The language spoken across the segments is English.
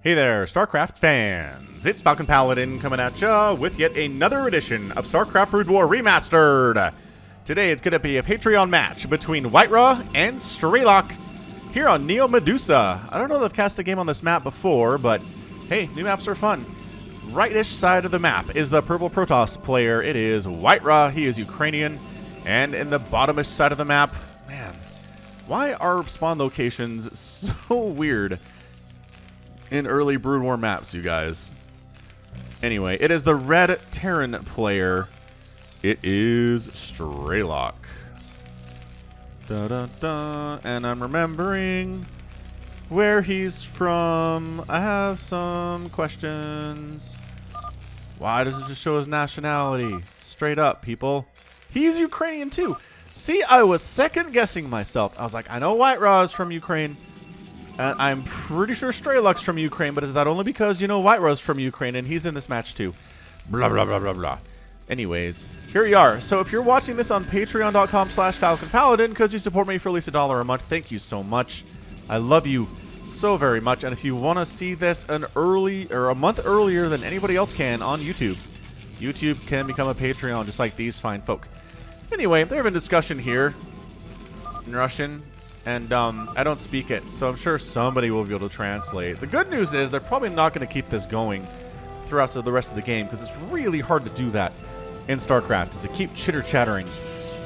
Hey there, StarCraft fans! It's Falcon Paladin coming at ya with yet another edition of StarCraft Brood War Remastered! Today it's going to be a Patreon match between Whiterah and Strelok here on Neo Medusa. I don't know if I've cast a game on this map before, but hey, new maps are fun. Right-ish side of the map is the Purple Protoss player. It is Whiterah. He is Ukrainian. And in the bottomish side of the map, man, why are spawn locations so weird in early Brood War maps, you guys? Anyway, it is the red Terran player. It is Strelok. Da-da-da. And I'm remembering where he's from. I have some questions. Why does it just show his nationality? Straight up, people. He's Ukrainian too. See, I was second guessing myself. I was like, I know Whiterah is from Ukraine. And I'm pretty sure Strelok's from Ukraine, but is that only because, you know, Whiterah's from Ukraine and he's in this match too? Blah, blah, blah, blah, blah. Anyways, here you are. So if you're watching this on patreon.com/FalconPaladin, because you support me for at least $1 a month, thank you so much. I love you so very much. And if you want to see this a month earlier than anybody else can on YouTube, YouTube can become a Patreon just like these fine folk. Anyway, they're having discussion here in Russian. And I don't speak it, so I'm sure somebody will be able to translate. The good news is they're probably not going to keep this going throughout the rest of the game, because it's really hard to do that in StarCraft, is to keep chitter-chattering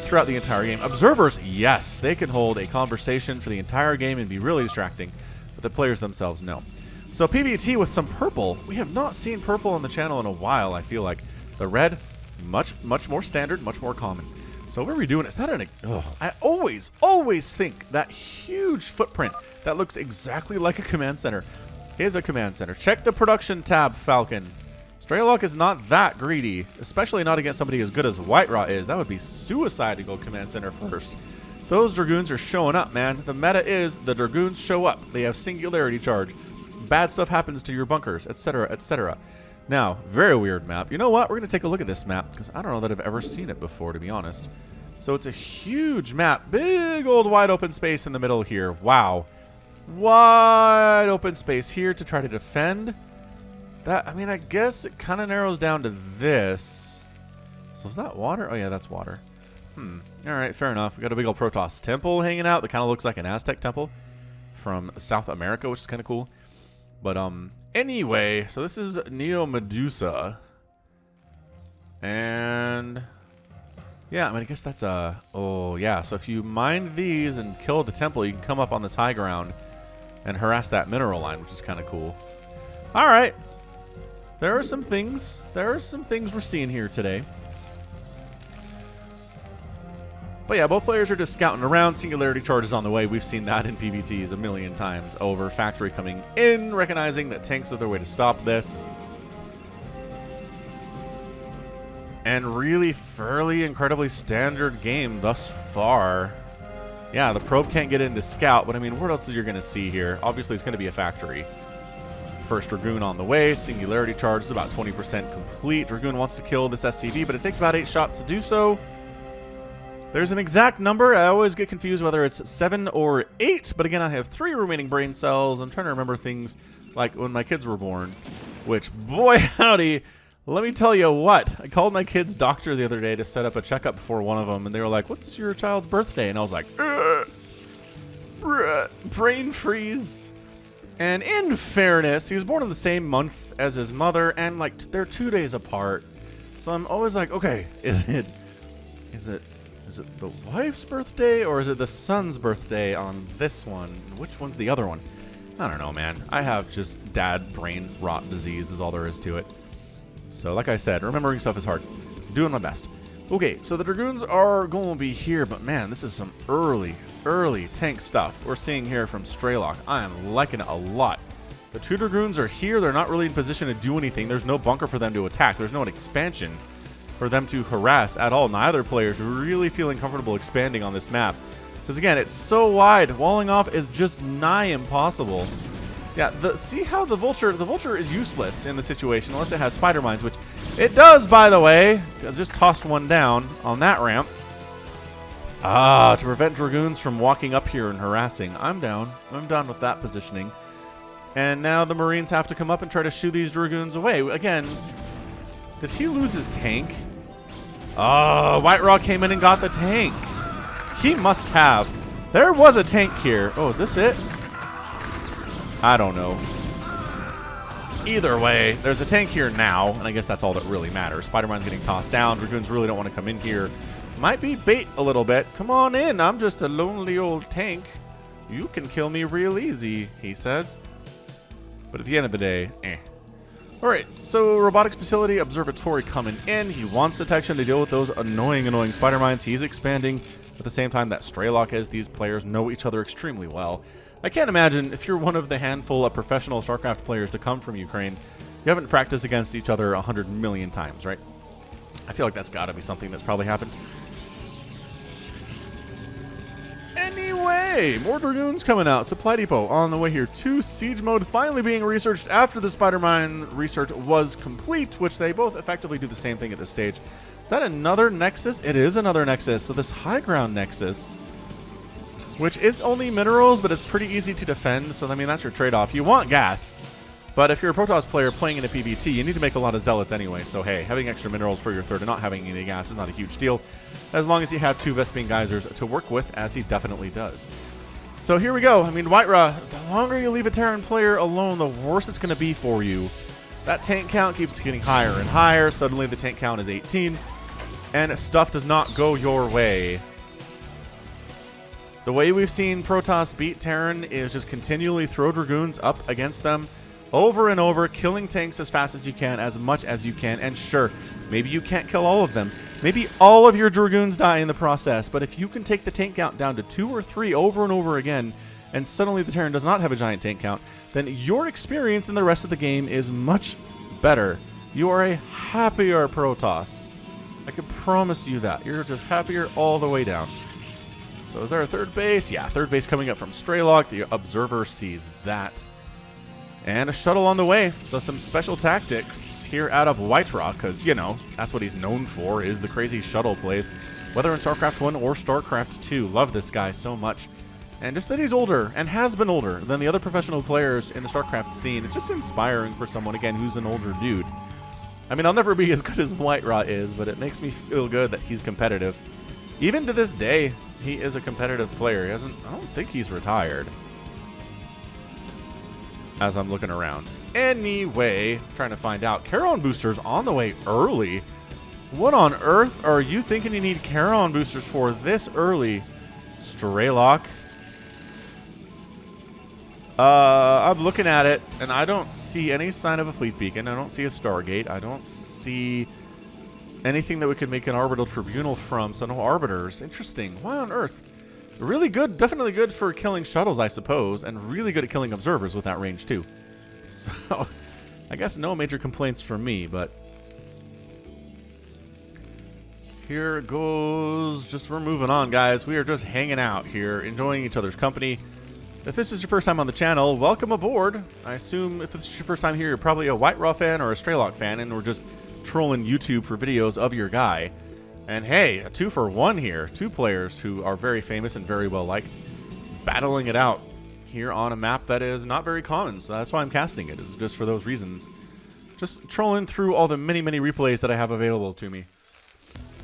throughout the entire game. Observers, yes, they can hold a conversation for the entire game and be really distracting, but the players themselves, no. So PvT with some purple. We have not seen purple on the channel in a while, I feel like. The red, much more standard, much more common. So what are we doing? Is that an... Oh, I always think that huge footprint that looks exactly like a command center is a command center. Check the production tab, Falcon. Strelok is not that greedy, especially not against somebody as good as Whiterah is. That would be suicide to go command center first. Those Dragoons are showing up, man. The meta is the Dragoons show up. They have singularity charge. Bad stuff happens to your bunkers, etc., etc. Now, very weird map. You know what? We're going to take a look at this map, because I don't know that I've ever seen it before, to be honest. So it's a huge map. Big old wide open space in the middle here. Wow. Wide open space here to try to defend. That, I mean, I guess it kind of narrows down to this. So is that water? Oh, yeah, that's water. All right, fair enough. We got a big old Protoss temple hanging out that kind of looks like an Aztec temple from South America, which is kind of cool. But, anyway, so this is Neo Medusa. And yeah, I mean, I guess that's a... Oh, yeah. So if you mine these and kill the temple, you can come up on this high ground and harass that mineral line, which is kind of cool. All right. There are some things. There are some things we're seeing here today. But yeah, both players are just scouting around. Singularity charge is on the way. We've seen that in PvTs a million times over. Factory coming in, recognizing that tanks are their way to stop this. And really fairly incredibly standard game thus far. Yeah, the probe can't get into scout, but I mean, what else are you going to see here? Obviously, it's going to be a factory. First Dragoon on the way. Singularity charge is about 20% complete. Dragoon wants to kill this SCV, but it takes about 8 shots to do so. There's an exact number. I always get confused whether it's 7 or 8, but again, I have 3 remaining brain cells. I'm trying to remember things like when my kids were born, which, boy howdy, let me tell you what. I called my kid's doctor the other day to set up a checkup for one of them, and they were like, "What's your child's birthday?" And I was like, brain freeze. And in fairness, he was born in the same month as his mother, and like they're 2 days apart. So I'm always like, okay, is it the wife's birthday or is it the son's birthday on this one? Which one's the other one? I don't know, man. I have just dad brain rot disease is all there is to it. So like I said, remembering stuff is hard. Doing my best. Okay, so the Dragoons are going to be here, but man, this is some early tank stuff we're seeing here from Strelok. I am liking it a lot. The 2 Dragoons are here. They're not really in position to do anything. There's no bunker for them to attack. There's no expansion for them to harass at all. Neither player's really feeling comfortable expanding on this map. Because again, it's so wide. Walling off is just nigh impossible. Yeah, see how the vulture is useless in the situation unless it has spider mines, which it does, by the way. I just tossed one down on that ramp. To prevent Dragoons from walking up here and harassing. I'm down with that positioning. And now the Marines have to come up and try to shoo these Dragoons away. Again, did he lose his tank? Oh, White Raw came in and got the tank. He must have. There was a tank here. Oh, is this it? I don't know. Either way, there's a tank here now, and I guess that's all that really matters. Spider-Man's getting tossed down. Dragoons really don't want to come in here. Might be bait a little bit. Come on in. I'm just a lonely old tank. You can kill me real easy, he says. But at the end of the day, Alright, so Robotics Facility Observatory coming in. He wants detection to deal with those annoying spider mines. He's expanding at the same time that Strelok is. These players know each other extremely well. I can't imagine if you're one of the handful of professional StarCraft players to come from Ukraine, you haven't practiced against each other 100 million times, right? I feel like that's got to be something that's probably happened. Anyway, more Dragoons coming out. Supply depot on the way here. 2 siege mode finally being researched after the Spider-Man research was complete, which they both effectively do the same thing at this stage. Is that another Nexus? It is another Nexus. So this high ground Nexus, which is only minerals, but it's pretty easy to defend. So, I mean, that's your trade-off. You want gas, but if you're a Protoss player playing in a PvT, you need to make a lot of Zealots anyway. So, hey, having extra minerals for your third and not having any gas is not a huge deal, as long as you have 2 Vespene Geysers to work with, as he definitely does. So here we go. I mean, Whiterah, the longer you leave a Terran player alone, the worse it's going to be for you. That tank count keeps getting higher and higher. Suddenly the tank count is 18, and stuff does not go your way. The way we've seen Protoss beat Terran is just continually throw Dragoons up against them over and over, killing tanks as fast as you can, as much as you can. And sure, maybe you can't kill all of them. Maybe all of your Dragoons die in the process, but if you can take the tank count down to 2 or 3 over and over again, and suddenly the Terran does not have a giant tank count, then your experience in the rest of the game is much better. You are a happier Protoss. I can promise you that. You're just happier all the way down. So is there a third base? Yeah, third base coming up from Strelok. The observer sees that. And a shuttle on the way. So some special tactics here out of Whiterah, because, you know, that's what he's known for, is the crazy shuttle plays. Whether in StarCraft 1 or StarCraft 2. Love this guy so much. And just that he's older, and has been older, than the other professional players in the StarCraft scene. It's just inspiring for someone, again, who's an older dude. I mean, I'll never be as good as Whiterah is, but it makes me feel good that he's competitive. Even to this day, he is a competitive player. I don't think he's retired, as I'm looking around. Anyway, trying to find out. Charon boosters on the way early. What on earth are you thinking you need Charon boosters for this early, Strelok? I'm looking at it, and I don't see any sign of a fleet beacon. I don't see a Stargate. I don't see anything that we could make an orbital tribunal from, so no arbiters. Interesting. Why on earth? Really good, definitely good for killing shuttles, I suppose, and really good at killing observers with that range, too. So, I guess no major complaints from me, but here goes. Just we're moving on, guys. We are just hanging out here, enjoying each other's company. If this is your first time on the channel, welcome aboard. I assume if this is your first time here, you're probably a Whiterah fan or a Strelok fan, and we're just trolling YouTube for videos of your guy. And hey, a 2-for-1 here. 2 players who are very famous and very well liked, battling it out here on a map that is not very common. So that's why I'm casting it, is just for those reasons. Just trolling through all the many replays that I have available to me.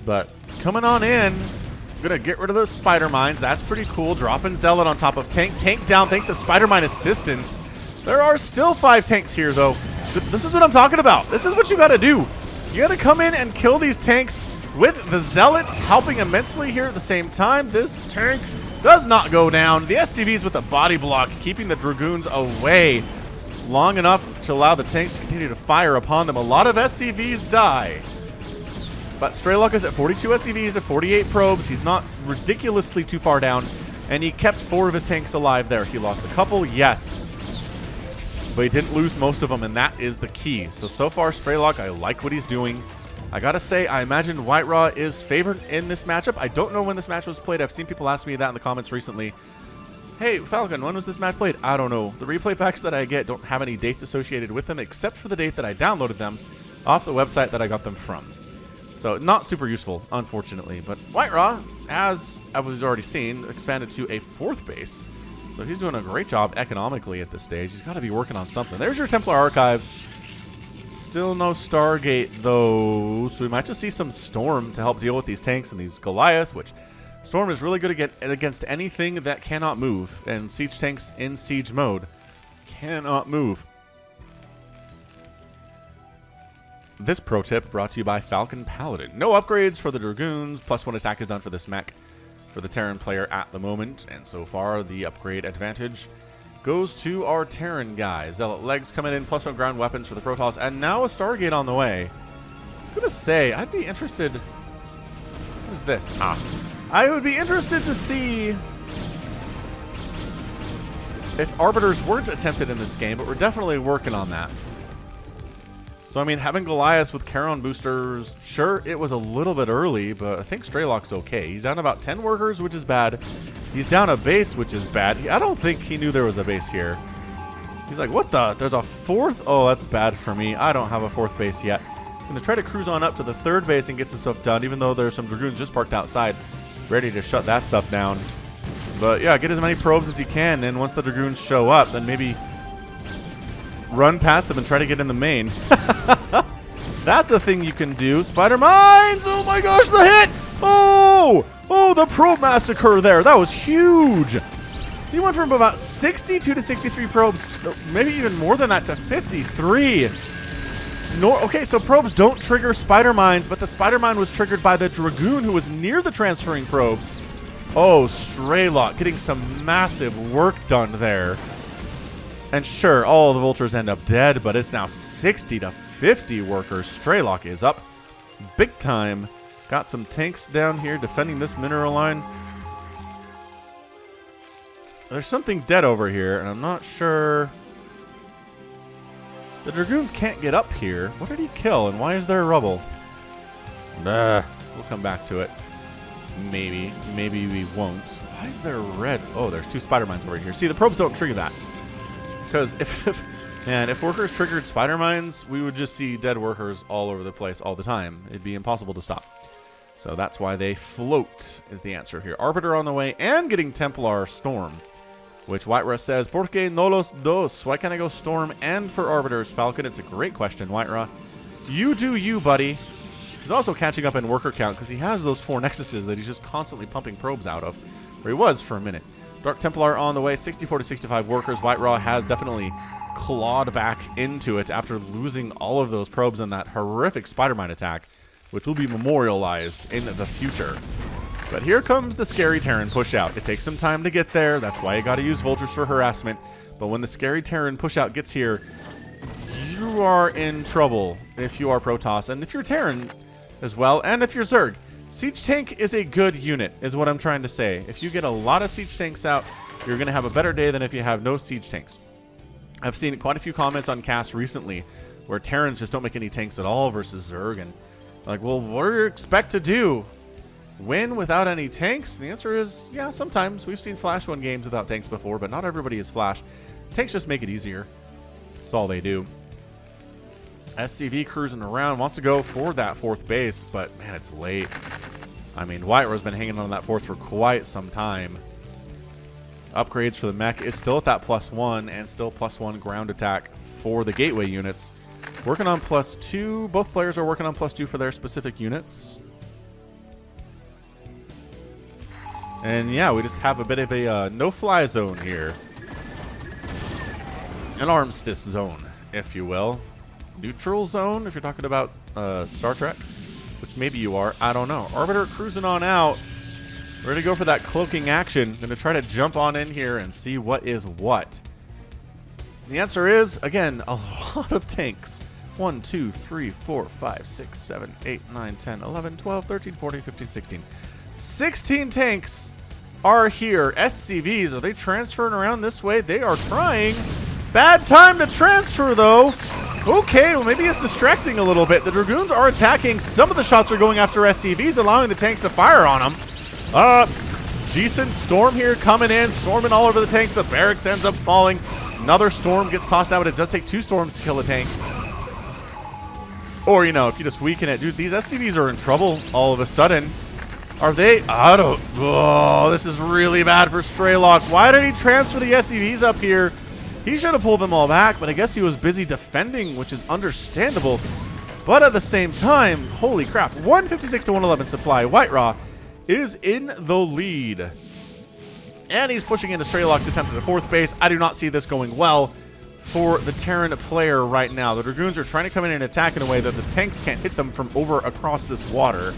But coming on in, I'm gonna get rid of those spider mines. That's pretty cool. Dropping Zealot on top of tank. Tank down thanks to spider mine assistance. There are still 5 tanks here, though. This is what I'm talking about. This is what you gotta do. You gotta come in and kill these tanks with the Zealots helping immensely here at the same time. This tank does not go down. The SCVs with a body block, keeping the Dragoons away long enough to allow the tanks to continue to fire upon them. A lot of SCVs die. But Strelok is at 42 SCVs to 48 probes. He's not ridiculously too far down. And he kept 4 of his tanks alive there. He lost a couple, yes. But he didn't lose most of them, and that is the key. So far, Strelok, I like what he's doing. I gotta say, I imagine Whiterah is favored in this matchup. I don't know when this match was played. I've seen people ask me that in the comments recently. Hey, Falcon, when was this match played? I don't know. The replay packs that I get don't have any dates associated with them, except for the date that I downloaded them off the website that I got them from. So, not super useful, unfortunately. But Whiterah, as I was already seen, expanded to a 4th base. So he's doing a great job economically at this stage. He's got to be working on something. There's your Templar Archives. Still no Stargate, though. So we might just see some Storm to help deal with these tanks and these Goliaths, which Storm is really good against anything that cannot move. And siege tanks in siege mode cannot move. This pro tip brought to you by Falcon Paladin. No upgrades for the Dragoons. +1 attack is done for this mech for the Terran player at the moment. And so far, the upgrade advantage goes to our Terran guys. Zealot legs coming in, +1 ground weapons for the Protoss. And now a Stargate on the way. I was going to say, I'd be interested... What is this? I would be interested to see if Arbiters weren't attempted in this game, but we're definitely working on that. So, I mean, having Goliaths with Charon boosters, sure, it was a little bit early, but I think Strelok's okay. He's down about 10 workers, which is bad. He's down a base, which is bad. I don't think he knew there was a base here. He's like, what the? There's a 4th? Oh, that's bad for me. I don't have a 4th base yet. I'm going to try to cruise on up to the 3rd base and get some stuff done, even though there's some Dragoons just parked outside, ready to shut that stuff down. But, yeah, get as many probes as you can, and once the Dragoons show up, then maybe run past them and try to get in the main. That's a thing you can do. Spider Mines! Oh my gosh, the hit! Oh! Oh, the probe massacre there. That was huge. He went from about 62 to 63 probes, maybe even more than that, to 53. Okay, so probes don't trigger Spider Mines, but the Spider Mine was triggered by the Dragoon who was near the transferring probes. Oh, Strelok getting some massive work done there. And sure, all the Vultures end up dead, but it's now 60 to 50 workers. Strelok is up big time. Got some tanks down here defending this mineral line. There's something dead over here, and I'm not sure. The Dragoons can't get up here. What did he kill, and why is there rubble? We'll come back to it. Maybe. Maybe we won't. Why is there red? Oh, there's 2 Spider Mines over here. See, the probes don't trigger that. Because if workers triggered Spider Mines, we would just see dead workers all over the place all the time. It'd be impossible to stop. So that's why they float, is the answer here. Arbiter on the way and getting Templar Storm, which Whitera says, ¿Por qué no los dos? Why can't I go Storm and for Arbiters? Falcon, it's a great question, Whitera. You do you, buddy. He's also catching up in worker count because he has those 4 Nexuses that he's just constantly pumping probes out of, or he was for a minute. Dark Templar on the way, 64 to 65 workers. White Raw has definitely clawed back into it after losing all of those probes in that horrific Spider-Mine attack, which will be memorialized in the future. But here comes the scary Terran push out. It takes some time to get there. That's why you got to use Vultures for harassment. But when the scary Terran push out gets here, you are in trouble if you are Protoss, and if you're Terran as well, and if you're Zerg. Siege Tank is a good unit, is what I'm trying to say. If you get a lot of Siege Tanks out, you're going to have a better day than if you have no Siege Tanks. I've seen quite a few comments on cast recently where Terrans just don't make any tanks at all versus Zerg, and like, well, what do you expect to do? Win without any tanks? And the answer is, yeah, sometimes. We've seen Flash 1 games without tanks before, but not everybody is Flash. Tanks just make it easier. That's all they do. SCV cruising around, wants to go for that 4th base, but man, it's late. I mean, Whiterow's been hanging on that 4th for quite some time. Upgrades for the mech is still at that +1 and still +1 ground attack for the gateway units. Working on +2. Both players are working on +2 for their specific units. And yeah, we just have a bit of a no-fly zone here. An armistice zone, if you will. Neutral zone, if you're talking about Star Trek, which maybe you are. I don't know. Arbiter cruising on out. Ready to go for that cloaking action. Going to try to jump on in here and see what is what. The answer is, again, a lot of tanks. 1, 2, 3, 4, 5, 6, 7, 8, 9, 10, 11, 12, 13, 14, 15, 16. 16 tanks are here. SCVs, are they transferring around this way? They are trying. Bad time to transfer, though. Okay, well, maybe it's distracting a little bit. The Dragoons are attacking. Some of the shots are going after SCVs, allowing the tanks to fire on them. Decent storm here coming in, storming all over the tanks. The barracks ends up falling. Another storm gets tossed out, but it does take 2 storms to kill a tank. Or, you know, if you just weaken it. Dude, these SCVs are in trouble all of a sudden. Are they? I don't. Oh, this is really bad for Strelok. Why did he transfer the SCVs up here? He should have pulled them all back, but I guess he was busy defending, which is understandable. But at the same time, holy crap, 156 to 111 supply. White Raw is in the lead. And he's pushing into Strelok's attempt at the fourth base. I do not see this going well for the Terran player right now. The Dragoons are trying to come in and attack in a way that the tanks can't hit them from over across this water.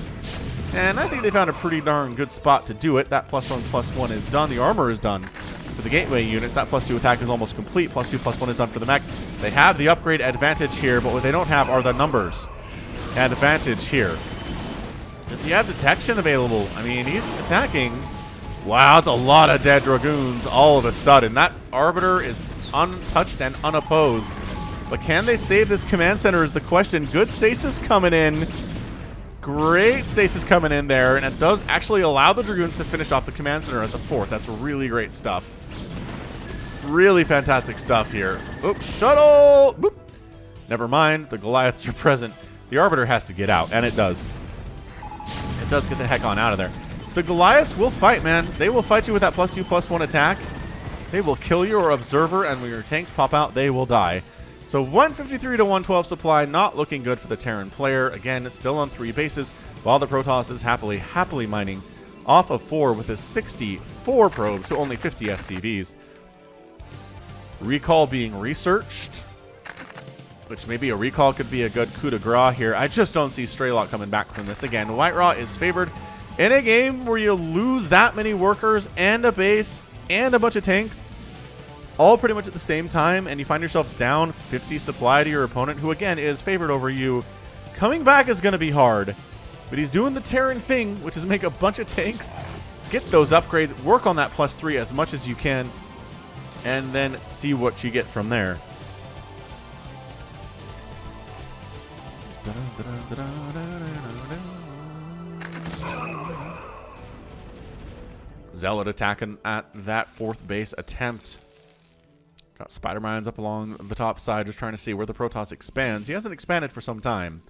And I think they found a pretty darn good spot to do it. That +1/+1 is done. The armor is done for the gateway units. That +2 attack is almost complete. +2/+1 is done for the mech. They have the upgrade advantage here, but what they don't have are the numbers advantage here. Does he have detection available? I mean, he's attacking. Wow, that's a lot of dead Dragoons all of a sudden. That Arbiter is untouched and unopposed. But can they save this command center is the question. Good stasis coming in. Great stasis coming in there. And it does actually allow the Dragoons to finish off the command center at the fourth. That's really great stuff. Really fantastic stuff here. Oops, shuttle! Boop. Never mind, the Goliaths are present. The Arbiter has to get out, and it does. It does get the heck on out of there. The Goliaths will fight, man. They will fight you with that +2/+1 attack. They will kill your Observer, and when your tanks pop out, they will die. So 153 to 112 supply, not looking good for the Terran player. Again, still on 3 bases, while the Protoss is happily mining off of 4 with his 64 probes, so only 50 SCVs. Recall being researched, which maybe a recall could be a good coup de grace here. I just don't see Strelok coming back from this. Again, White Raw is favored in a game where you lose that many workers and a base and a bunch of tanks all pretty much at the same time, and you find yourself down 50 supply to your opponent, who again is favored over you. Coming back is going to be hard, but he's doing the Terran thing, which is make a bunch of tanks, get those upgrades, work on that +3 as much as you can, and then see what you get from there. Zealot attacking at that fourth base attempt. Got Spider Mines up along the top side, just trying to see where the Protoss expands. He hasn't expanded for some time,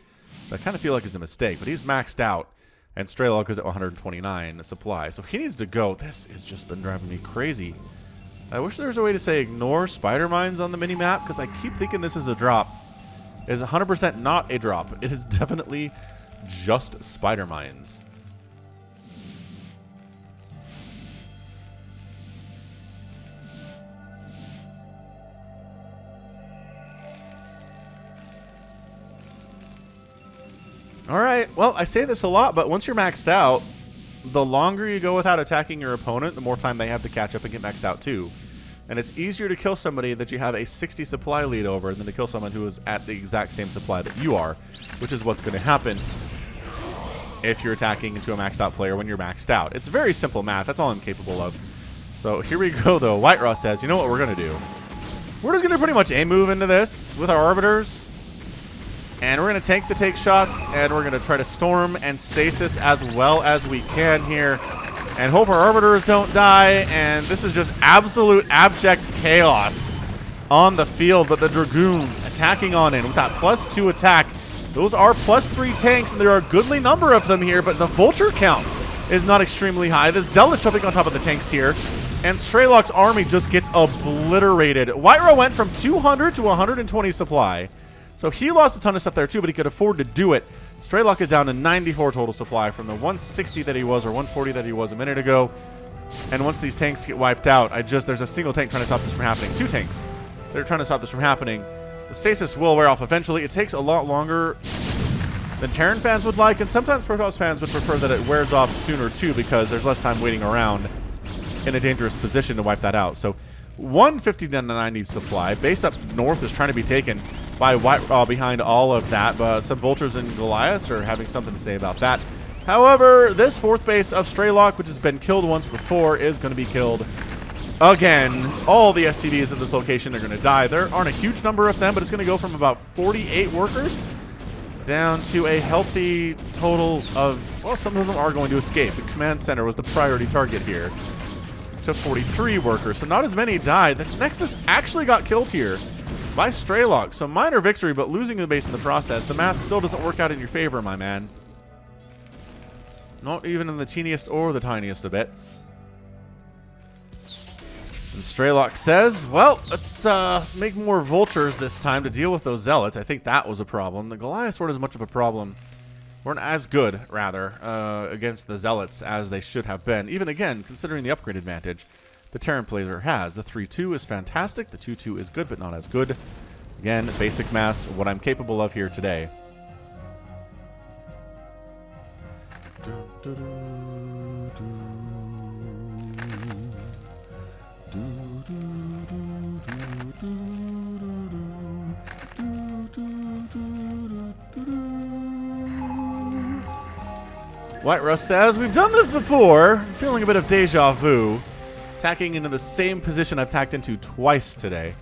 so I kind of feel like it's a mistake, but he's maxed out, and Strelok is at 129 supply, so he needs to go. This has just been driving me crazy. I wish there was a way to say ignore Spider Mines on the mini-map, because I keep thinking this is a drop. It is 100% not a drop. It is definitely just Spider Mines. Alright, well, I say this a lot, but once you're maxed out, the longer you go without attacking your opponent, the more time they have to catch up and get maxed out too. And it's easier to kill somebody that you have a 60 supply lead over than to kill someone who is at the exact same supply that you are, which is what's going to happen if you're attacking into a maxed out player when you're maxed out. It's very simple math. That's all I'm capable of. So here we go, though. White Raw says, you know what we're going to do? We're just going to pretty much A-move into this with our Arbiters. And we're going to take the take shots, and we're going to try to storm and stasis as well as we can here. And hope our Arbiters don't die. And this is just absolute abject chaos on the field. But the Dragoons attacking on in with that +2 attack. Those are +3 tanks, and there are a goodly number of them here. But the Vulture count is not extremely high. The Zealot's jumping on top of the tanks here. And Strelok's army just gets obliterated. White Raw went from 200 to 120 supply. So he lost a ton of stuff there too, but he could afford to do it. Strelok is down to 94 total supply from the 160 that he was, or 140 that he was a minute ago. And once these tanks get wiped out, there's a single tank trying to stop this from happening. 2 tanks that are trying to stop this from happening. The stasis will wear off eventually. It takes a lot longer than Terran fans would like, and sometimes Protoss fans would prefer that it wears off sooner too, because there's less time waiting around in a dangerous position to wipe that out. So 150 to 90 supply. Base up north is trying to be taken by White Raw behind all of that, but some Vultures and Goliaths are having something to say about that. However, this fourth base of Strelok, which has been killed once before, is going to be killed again. All the SCVs at this location are going to die. There aren't a huge number of them, but it's going to go from about 48 workers down to a healthy total of, well, some of them are going to escape. The command center was the priority target here, to 43 workers. So not as many died. The Nexus actually got killed here by Strelok. So minor victory, but losing the base in the process. The math still doesn't work out in your favor, my man. Not even in the teeniest or the tiniest of bits. And Strelok says, well, let's make more vultures this time to deal with those zealots. I think that was a problem. The Goliath weren't as much of a problem. Weren't as good, rather, against the zealots as they should have been. Even again, considering the upgrade advantage the Terran player has. The 3-2 is fantastic. The 2-2 is good, but not as good. Again, basic maths, what I'm capable of here today. White Rust says, we've done this before. I'm feeling a bit of deja vu. Tacking into the same position I've tacked into twice today.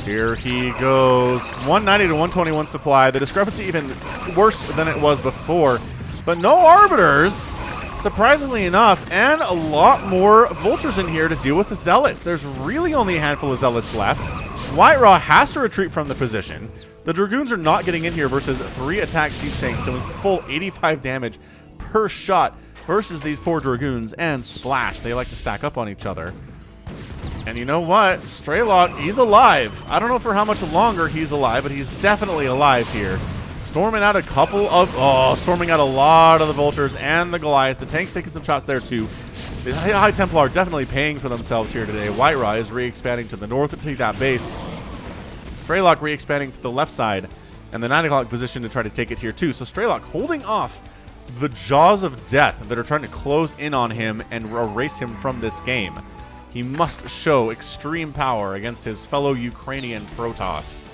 Here he goes. 190 to 121 supply. The discrepancy even worse than it was before. But no Arbiters, surprisingly enough, and a lot more Vultures in here to deal with the Zealots. There's really only a handful of Zealots left. White Raw has to retreat from the position. The Dragoons are not getting in here versus 3 attack siege tanks doing full 85 damage per shot versus these poor Dragoons. And splash, they like to stack up on each other. And you know what? Strelok, he's alive. I don't know for how much longer he's alive, but he's definitely alive here. Storming out a couple of... Oh, storming out a lot of the Vultures and the Goliath. The tank's taking some shots there, too. The High Templar are definitely paying for themselves here today. White Raw is re-expanding to the north to take that base. Strelok re-expanding to the left side. And the 9 o'clock position to try to take it here, too. So Strelok holding off the jaws of death that are trying to close in on him and erase him from this game. He must show extreme power against his fellow Ukrainian Protoss.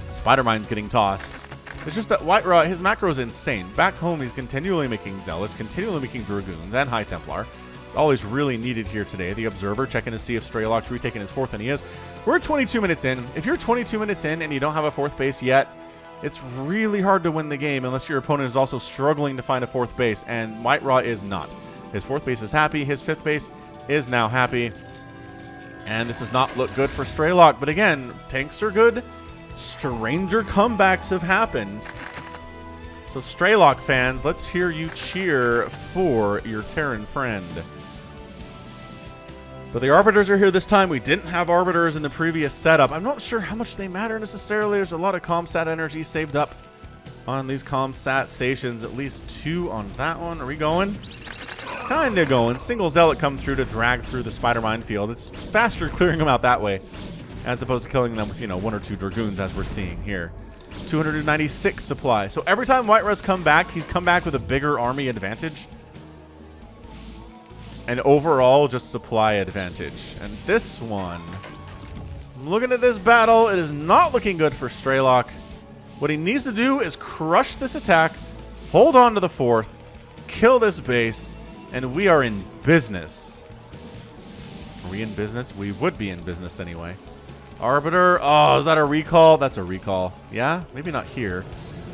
Spider Mine's getting tossed. It's just that White Raw, his macro is insane. Back home, he's continually making Zealots, continually making Dragoons, and High Templar. It's all he's really needed here today. The Observer checking to see if Strelok's retaking his 4th, and he is. We're 22 minutes in. If you're 22 minutes in and you don't have a 4th base yet, it's really hard to win the game unless your opponent is also struggling to find a 4th base, and White Raw is not. His 4th base is happy. His 5th base is now happy. And this does not look good for Strelok. But again, tanks are good. Stranger comebacks have happened. So Strelok fans, let's hear you cheer for your Terran friend. But the Arbiters are here this time. We didn't have Arbiters in the previous setup. I'm not sure how much they matter necessarily. There's a lot of ComSat energy saved up on these ComSat stations. At least 2 on that one. Are we going? Kind of going. Single Zealot come through to drag through the Spider Minefield. It's faster clearing them out that way as opposed to killing them with, 1 or 2 Dragoons as we're seeing here. 296 supply. So every time White Raw's come back, he's come back with a bigger army advantage. And overall, just supply advantage. And this one, looking at this battle, it is not looking good for Strelok. What he needs to do is crush this attack, hold on to the 4th, kill this base, and we are in business. Are we in business? We would be in business anyway. Arbiter. Oh, is that a recall? That's a recall. Yeah? Maybe not here.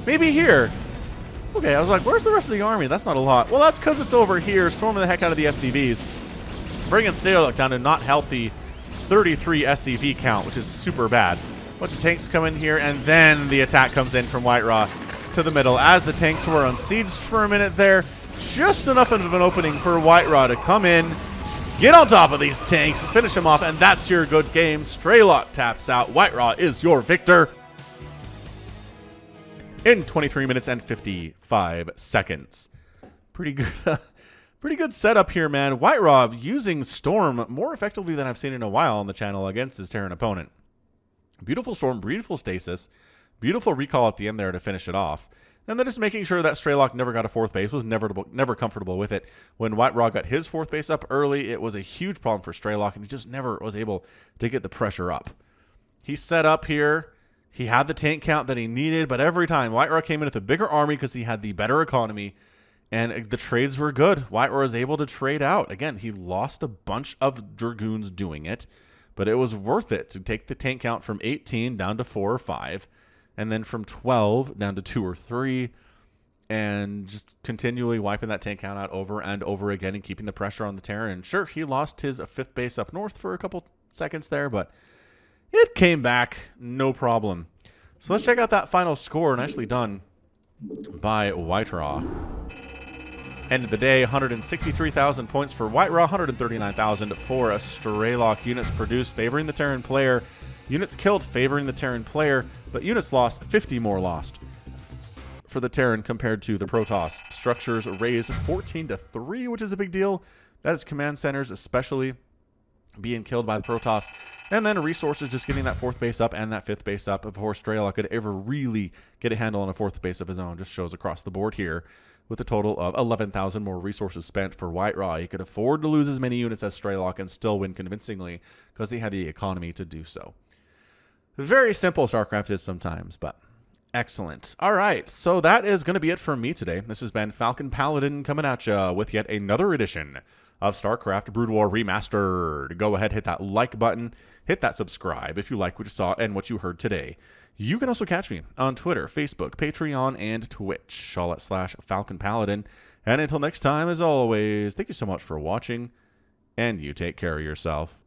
Maybe here. Okay, I was like, where's the rest of the army? That's not a lot. Well, that's because it's over here, storming the heck out of the SCVs. Bringing Strelok down to not healthy 33 SCV count, which is super bad. Bunch of tanks come in here, and then the attack comes in from White Raw to the middle. As the tanks were unsieged for a minute there, just enough of an opening for White Raw to come in, get on top of these tanks, finish them off, and that's your good game. Strelok taps out. White Raw is your victor in 23 minutes and 55 seconds. Pretty good. Pretty good setup here, man. White Raw using Storm more effectively than I've seen in a while on the channel against his Terran opponent. Beautiful Storm, beautiful Stasis, beautiful recall at the end there to finish it off. And then just making sure that Strelok never got a 4th base, was never comfortable with it. When White Raw got his 4th base up early, it was a huge problem for Strelok, and he just never was able to get the pressure up. He set up here. He had the tank count that he needed, but every time White Raw came in with a bigger army because he had the better economy, and the trades were good. White Raw was able to trade out. Again, he lost a bunch of Dragoons doing it, but it was worth it to take the tank count from 18 down to 4 or 5. And then from 12 down to 2 or 3. and just continually wiping that tank count out over and over again and keeping the pressure on the Terran. And sure, he lost his 5th base up north for a couple seconds there, but it came back, no problem. So let's check out that final score. Nicely done by White Raw. End of the day, 163,000 points for White Raw, 139,000 for a Strelok. Units produced favoring the Terran player. Units killed favoring the Terran player, but units lost, 50 more lost for the Terran compared to the Protoss. Structures raised 14-3, which is a big deal. That is command centers especially being killed by the Protoss. And then resources just getting that 4th base up and that 5th base up before Strelok could ever really get a handle on a 4th base of his own. Just shows across the board here with a total of 11,000 more resources spent for White Raw. He could afford to lose as many units as Strelok and still win convincingly because he had the economy to do so. Very simple StarCraft is sometimes, but excellent. All right, so that is going to be it for me today. This has been Falcon Paladin coming at you with yet another edition of StarCraft Brood War Remastered. Go ahead, hit that like button, hit that subscribe if you like what you saw and what you heard today. You can also catch me on Twitter, Facebook, Patreon, and Twitch, all at /Falcon Paladin. And until next time, as always, thank you so much for watching, and you take care of yourself.